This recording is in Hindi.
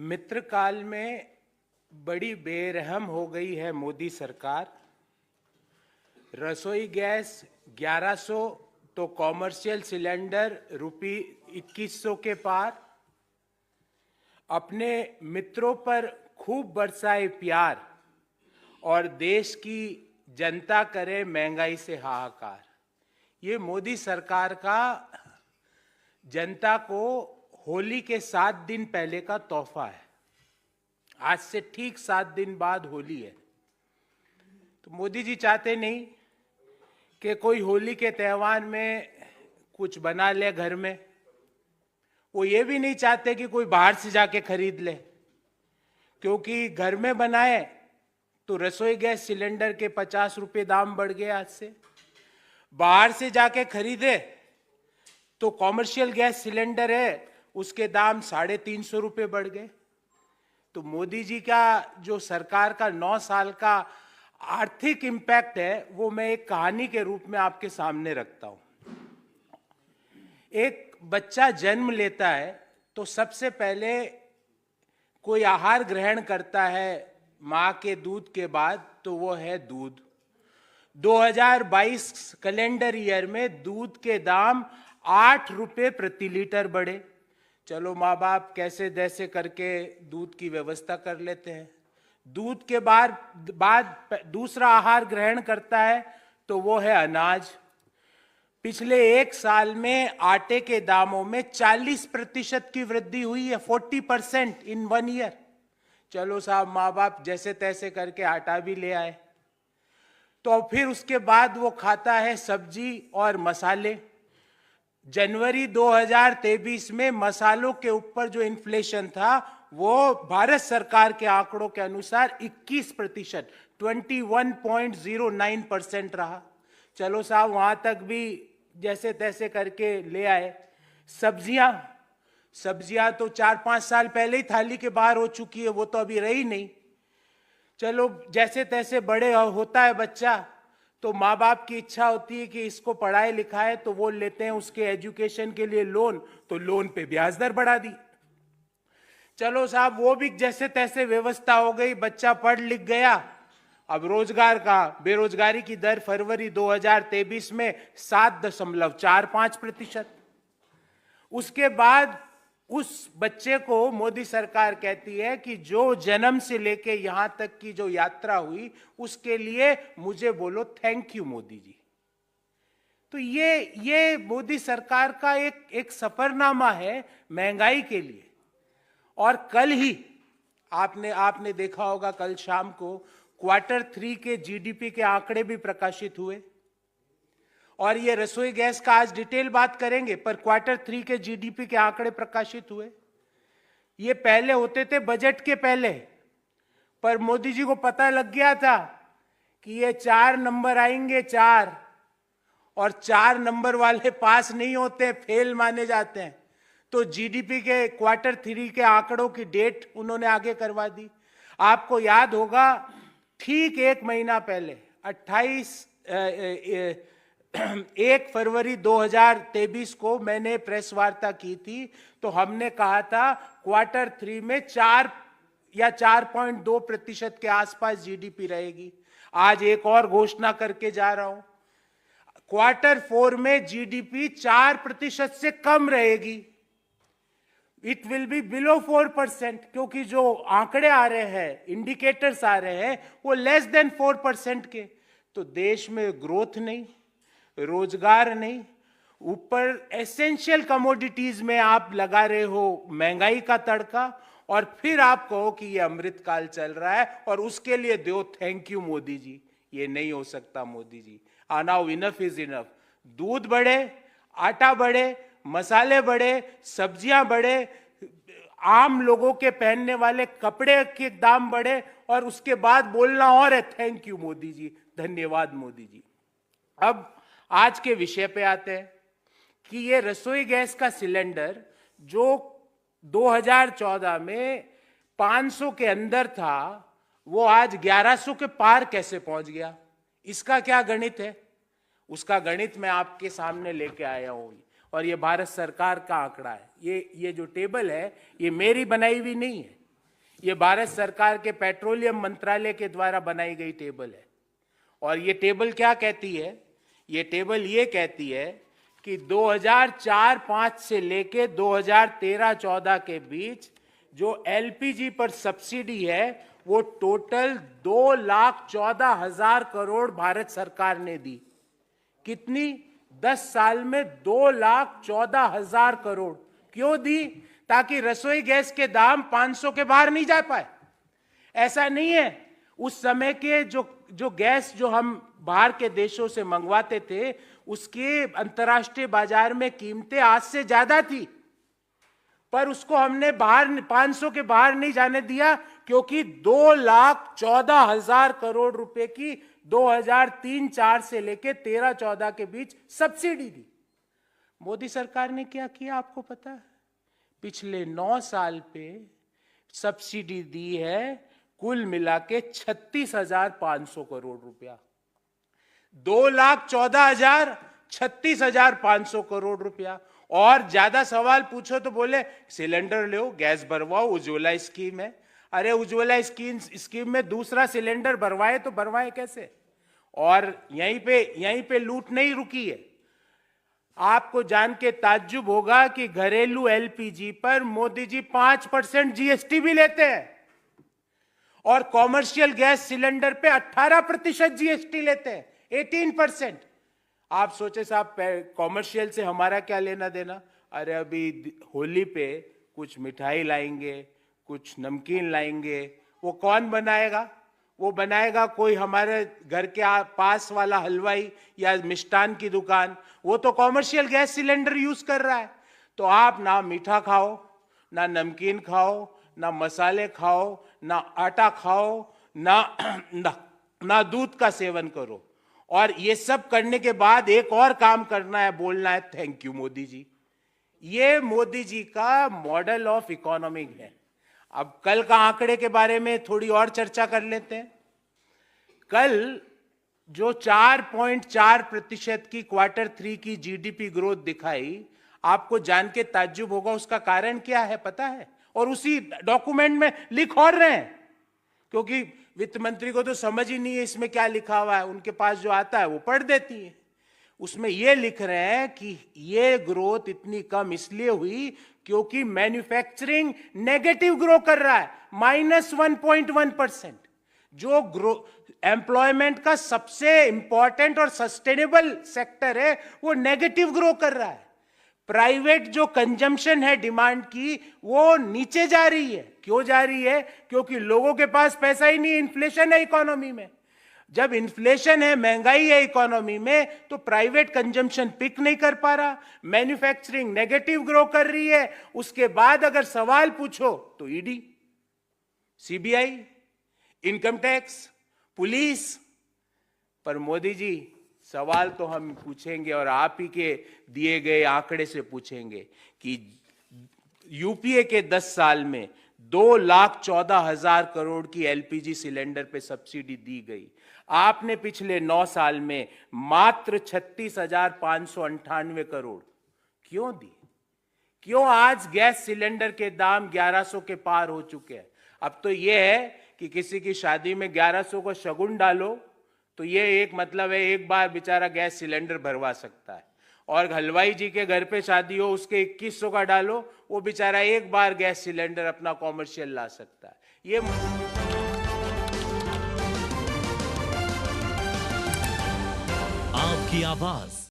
मित्रकाल में बड़ी बेरहम हो गई है मोदी सरकार। रसोई गैस 1100 तो कॉमर्शियल सिलेंडर रुपये 2100 के पार। अपने मित्रों पर खूब बरसाए प्यार और देश की जनता करे महंगाई से हाहाकार। ये मोदी सरकार का जनता को होली के 7 दिन पहले का तोहफा है। आज से ठीक 7 दिन बाद होली है, तो मोदी जी चाहते नहीं कि कोई होली के त्यौहार में कुछ बना ले घर में। वो ये भी नहीं चाहते कि कोई बाहर से जाके खरीद ले, क्योंकि घर में बनाए तो रसोई गैस सिलेंडर के 50 रुपये दाम बढ़ गए आज से। बाहर से जाके खरीदे तो कॉमर्शियल गैस सिलेंडर है, उसके दाम 350 रुपये बढ़ गए। तो मोदी जी का जो सरकार का 9 साल का आर्थिक इम्पैक्ट है, वो मैं एक कहानी के रूप में आपके सामने रखता हूं। एक बच्चा जन्म लेता है तो सबसे पहले कोई आहार ग्रहण करता है मां के दूध के बाद, तो वो है दूध। 2022 कैलेंडर ईयर में दूध के दाम 8 रुपये प्रति लीटर बढ़े। चलो माँ बाप कैसे जैसे करके दूध की व्यवस्था कर लेते हैं। दूध के बाद दूसरा आहार ग्रहण करता है तो वो है अनाज। पिछले 1 साल में आटे के दामों में 40% की वृद्धि हुई है, 40% इन 1 ईयर। चलो साहब माँ बाप जैसे तैसे करके आटा भी ले आए। तो फिर उसके बाद वो खाता है सब्जी और मसाले। जनवरी 2023 में मसालों के ऊपर जो इन्फ्लेशन था वो भारत सरकार के आंकड़ों के अनुसार 21%, 21.09% रहा। चलो साहब वहां तक भी जैसे तैसे करके ले आए। सब्जियां तो 4-5 साल पहले ही थाली के बाहर हो चुकी है, वो तो अभी रही नहीं। चलो जैसे तैसे बड़े होता है बच्चा, तो माँ बाप की इच्छा होती है कि इसको पढ़ाए लिखाए, तो वो लेते हैं उसके एजुकेशन के लिए लोन, तो लोन पे ब्याज दर बढ़ा दी। चलो साहब वो भी जैसे तैसे व्यवस्था हो गई, बच्चा पढ़ लिख गया। अब रोजगार का बेरोजगारी की दर फरवरी 2023 में 7.45%। उसके बाद उस बच्चे को मोदी सरकार कहती है कि जो जन्म से लेके यहां तक की जो यात्रा हुई उसके लिए मुझे बोलो थैंक यू मोदी जी। तो ये मोदी सरकार का एक सफरनामा है महंगाई के लिए। और कल ही आपने देखा होगा, कल शाम को Q3 के GDP के आंकड़े भी प्रकाशित हुए। और ये रसोई गैस का आज डिटेल बात करेंगे, पर Q3 के GDP के आंकड़े प्रकाशित हुए। ये पहले होते थे बजट के पहले, पर मोदी जी को पता लग गया था कि ये 4 नंबर आएंगे, 4, और 4 नंबर वाले पास नहीं होते, फेल माने जाते हैं। तो GDP के Q3 के आंकड़ों की डेट उन्होंने आगे करवा दी। आपको याद होगा ठीक 1 महीना पहले 1 फरवरी 2023 को मैंने प्रेस वार्ता की थी, तो हमने कहा था Q3 में 4 या 4.2% के आसपास GDP रहेगी। आज एक और घोषणा करके जा रहा हूं, Q4 में GDP 4% से कम रहेगी। इट विल बी बिलो 4%, क्योंकि जो आंकड़े आ रहे हैं, इंडिकेटर्स आ रहे हैं, वो लेस देन 4% के। तो देश में ग्रोथ नहीं, रोजगार नहीं, ऊपर एसेंशियल कमोडिटीज में आप लगा रहे हो महंगाई का तड़का, और फिर आप कहो कि ये अमृतकाल चल रहा है और उसके लिए दो थैंक यू मोदी जी। ये नहीं हो सकता Modi ji. Now enough is enough. दूध बढ़े, आटा बढ़े, मसाले बढ़े, सब्जियां बढ़े, आम लोगों के पहनने वाले कपड़े के दाम बढ़े, और उसके बाद बोलना और है थैंक यू मोदी जी, धन्यवाद मोदी जी। अब आज के विषय पे आते हैं कि ये रसोई गैस का सिलेंडर जो 2014 में 500 के अंदर था, वो आज 1100 के पार कैसे पहुंच गया? इसका क्या गणित है? उसका गणित मैं आपके सामने लेके आया हूं, और ये भारत सरकार का आंकड़ा है। ये जो टेबल है ये मेरी बनाई हुई नहीं है, ये भारत सरकार के पेट्रोलियम मंत्रालय के द्वारा बनाई गई टेबल है। और ये टेबल क्या कहती है? ये टेबल ये कहती है कि 2004-05 से लेके 2013-14 के बीच जो एलपीजी पर सब्सिडी है वो टोटल 2,14,000 करोड़ भारत सरकार ने दी। कितनी? 10 साल में 2,14,000 करोड़। क्यों दी? ताकि रसोई गैस के दाम 500 के बाहर नहीं जा पाए। ऐसा नहीं है, उस समय के जो गैस जो हम बाहर के देशों से मंगवाते थे उसके अंतर्राष्ट्रीय बाजार में कीमतें आज से ज्यादा थी, पर उसको हमने बाहर 500 के बाहर नहीं जाने दिया क्योंकि 2,14,000 करोड़ रुपए की 2003-04 से लेके 13-14 के बीच सब्सिडी दी। मोदी सरकार ने क्या किया आपको पता है? पिछले 9 साल पे सब्सिडी दी है कुल मिला के 36,500 करोड़ रुपया। 2,14,000, 36,500 करोड़ रुपया। और ज्यादा सवाल पूछो तो बोले सिलेंडर लो, गैस भरवाओ, उज्ज्वला स्कीम है। अरे उज्ज्वला स्कीम में दूसरा सिलेंडर भरवाए तो भरवाए कैसे? और यहीं पे लूट नहीं रुकी है। आपको जान के ताज्जुब होगा कि घरेलू एलपीजी पर मोदी जी 5% जीएसटी भी लेते हैं और कॉमर्शियल गैस सिलेंडर पे 18% जीएसटी लेते हैं, 18%। आप सोचे साहब कॉमर्शियल से हमारा क्या लेना देना? अरे अभी होली पे कुछ मिठाई लाएंगे, कुछ नमकीन लाएंगे, वो कौन बनाएगा? वो बनाएगा कोई हमारे घर के पास वाला हलवाई या मिष्ठान की दुकान। वो तो कॉमर्शियल गैस सिलेंडर यूज कर रहा है। तो आप ना मीठा खाओ, ना नमकीन खाओ, ना मसाले खाओ, ना आटा खाओ, ना दूध का सेवन करो। और ये सब करने के बाद एक और काम करना है, बोलना है थैंक यू मोदी जी। ये मोदी जी का मॉडल ऑफ इकोनॉमिक है। अब कल का आंकड़े के बारे में थोड़ी और चर्चा कर लेते हैं। कल जो 4.4% की Q3 की जीडीपी ग्रोथ दिखाई, आपको जान के ताज्जुब होगा उसका कारण क्या है पता है? और उसी डॉक्यूमेंट में लिख और रहे हैं, क्योंकि वित्त मंत्री को तो समझ ही नहीं है इसमें क्या लिखा हुआ है, उनके पास जो आता है वो पढ़ देती है। उसमें ये लिख रहे हैं कि ये ग्रोथ इतनी कम इसलिए हुई क्योंकि मैन्युफैक्चरिंग नेगेटिव ग्रो कर रहा है, -1.1%। जो एम्प्लॉयमेंट का सबसे इंपॉर्टेंट और सस्टेनेबल सेक्टर है वो नेगेटिव ग्रो कर रहा है। प्राइवेट जो कंजम्पशन है डिमांड की वो नीचे जा रही है। क्यों जा रही है? क्योंकि लोगों के पास पैसा ही नहीं, इन्फ्लेशन है इकोनॉमी में। जब इन्फ्लेशन है, महंगाई है इकोनॉमी में, तो प्राइवेट कंजम्पशन पिक नहीं कर पा रहा, मैन्युफैक्चरिंग नेगेटिव ग्रो कर रही है। उसके बाद अगर सवाल पूछो तो ED, CBI, income tax, police. पर मोदी जी सवाल तो हम पूछेंगे और आप ही के दिए गए आंकड़े से पूछेंगे कि यूपीए के 10 साल में 2,14,000 करोड़ की एलपीजी सिलेंडर पे सब्सिडी दी गई। आपने पिछले 9 साल में मात्र 36,598 करोड़ क्यों दी? क्यों आज गैस सिलेंडर के दाम 1100 के पार हो चुके हैं? अब तो यह है कि किसी की शादी में 1100 को शगुन डालो तो ये एक मतलब है एक बार बेचारा गैस सिलेंडर भरवा सकता है, और हलवाई जी के घर पे शादी हो उसके 2100 का डालो, वो बेचारा एक बार गैस सिलेंडर अपना कॉमर्शियल ला सकता है। ये आपकी आवाज